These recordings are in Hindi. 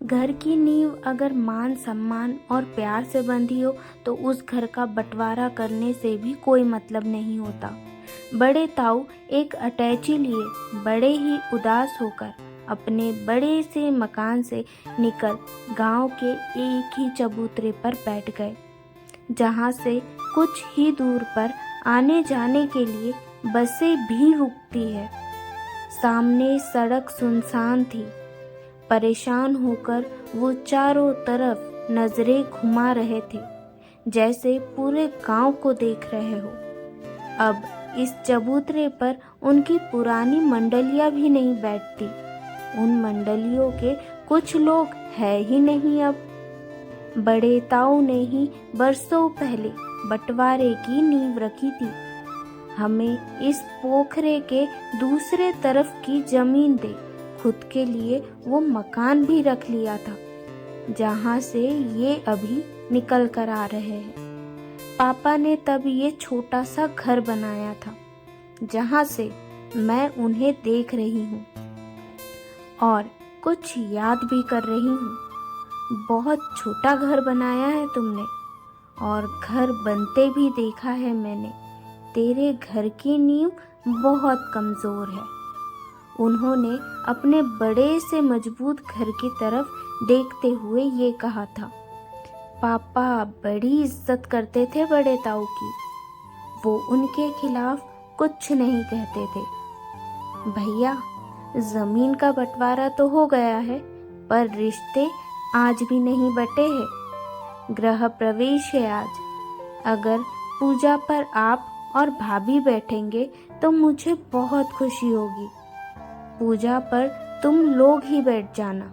घर की नींव अगर मान सम्मान और प्यार से बंधी हो तो उस घर का बंटवारा करने से भी कोई मतलब नहीं होता। बड़े ताऊ एक अटैची लिए बड़े ही उदास होकर अपने बड़े से मकान से निकल गांव के एक ही चबूतरे पर बैठ गए, जहां से कुछ ही दूर पर आने जाने के लिए बसें भी रुकती है। सामने सड़क सुनसान थी। परेशान होकर वो चारों तरफ नजरें घुमा रहे थे, जैसे पूरे गांव को देख रहे हो। अब इस चबूतरे पर उनकी पुरानी मंडलियां भी नहीं बैठती। उन मंडलियों के कुछ लोग है ही नहीं अब। बड़े ताऊ ने ही बरसों पहले बंटवारे की नींव रखी थी। हमें इस पोखरे के दूसरे तरफ की जमीन दे, खुद के लिए वो मकान भी रख लिया था, जहाँ से ये अभी निकल कर आ रहे हैं। पापा ने तब ये छोटा सा घर बनाया था, जहाँ से मैं उन्हें देख रही हूँ और कुछ याद भी कर रही हूँ। बहुत छोटा घर बनाया है तुमने, और घर बनते भी देखा है मैंने। तेरे घर की नींव बहुत कमज़ोर है। उन्होंने अपने बड़े से मजबूत घर की तरफ देखते हुए ये कहा था। पापा बड़ी इज्जत करते थे बड़े ताऊ की। वो उनके खिलाफ कुछ नहीं कहते थे। भैया, जमीन का बंटवारा तो हो गया है, पर रिश्ते आज भी नहीं बटे हैं। गृह प्रवेश है आज। अगर पूजा पर आप और भाभी बैठेंगे तो मुझे बहुत खुशी होगी। पूजा पर तुम लोग ही बैठ जाना,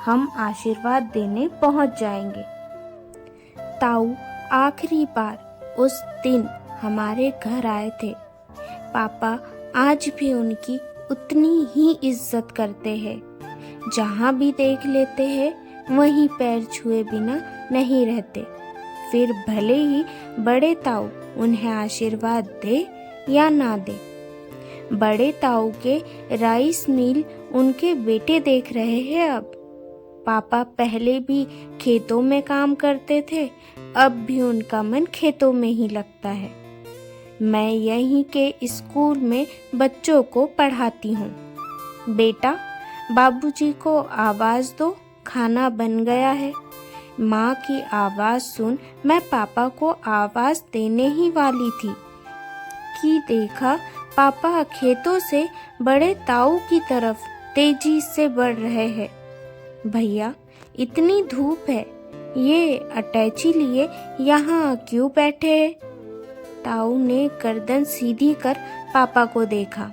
हम आशीर्वाद देने पहुंच जाएंगे। ताऊ आखिरी बार उस दिन हमारे घर आए थे। पापा आज भी उनकी उतनी ही इज्जत करते हैं। जहाँ भी देख लेते हैं वहीं पैर छुए बिना नहीं रहते। फिर भले ही बड़े ताऊ उन्हें आशीर्वाद दे या ना दे। बड़े ताऊ के राइस मिल उनके बेटे देख रहे हैं अब। पापा पहले भी खेतों में काम करते थे, अब भी उनका मन खेतों में ही लगता है। मैं यहीं के स्कूल में बच्चों को पढ़ाती हूँ। बेटा, बाबूजी को आवाज़ दो, खाना बन गया है। माँ की आवाज़ सुन मैं पापा को आवाज़ देने ही वाली थी कि देखा पापा खेतों से बड़े ताऊ की तरफ तेजी से बढ़ रहे हैं। भैया, इतनी धूप है, ये अटैची लिए यहाँ क्यों बैठे हैं? ताऊ ने गर्दन सीधी कर पापा को देखा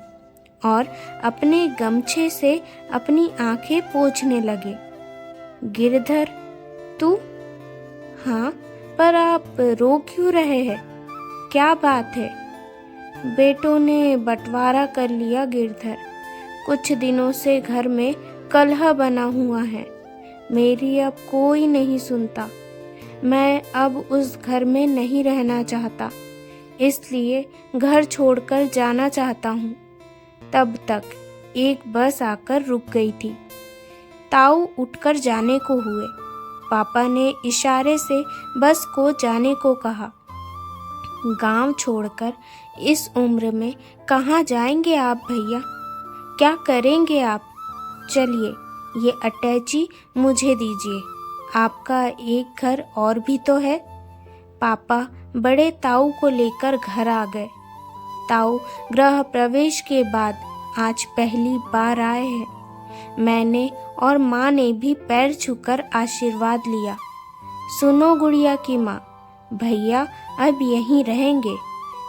और अपने गमछे से अपनी आंखें पोंछने लगे। गिरधर, तू? हाँ, पर आप रो क्यों रहे हैं? क्या बात है? बेटों ने बंटवारा कर लिया गिरधर। कुछ दिनों से घर में कलह बना हुआ है। मेरी अब कोई नहीं सुनता। मैं अब उस घर में नहीं रहना चाहता, इसलिए घर छोड़कर जाना चाहता हूँ। तब तक एक बस आकर रुक गई थी। ताऊ उठकर जाने को हुए। पापा ने इशारे से बस को जाने को कहा। गांव छोड़कर इस उम्र में कहाँ जाएंगे आप भैया? क्या करेंगे आप? चलिए, ये अटैची मुझे दीजिए। आपका एक घर और भी तो है। पापा बड़े ताऊ को लेकर घर आ गए। ताऊ गृह प्रवेश के बाद आज पहली बार आए हैं। मैंने और माँ ने भी पैर छूकर आशीर्वाद लिया। सुनो गुड़िया की माँ, भैया अब यहीं रहेंगे।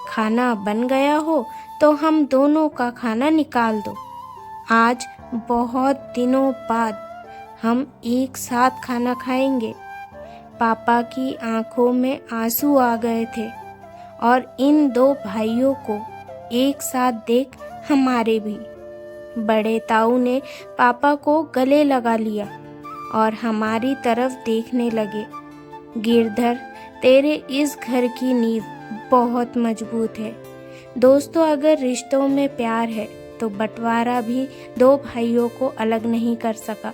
खाना बन गया हो तो हम दोनों का खाना निकाल दो। आज बहुत दिनों बाद हम एक साथ खाना खाएंगे। पापा की आंखों में आंसू आ गए थे और इन दो भाइयों को एक साथ देख हमारे भी। बड़े ताऊ ने पापा को गले लगा लिया और हमारी तरफ देखने लगे। गिरधर, तेरे इस घर की नींव बहुत मजबूत है। दोस्तों, अगर रिश्तों में प्यार है तो बंटवारा भी दो भाइयों को अलग नहीं कर सका।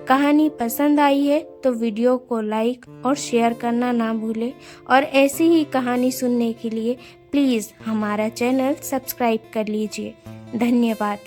कहानी पसंद आई है तो वीडियो को लाइक और शेयर करना ना भूलें और ऐसी ही कहानी सुनने के लिए प्लीज़ हमारा चैनल सब्सक्राइब कर लीजिए। धन्यवाद।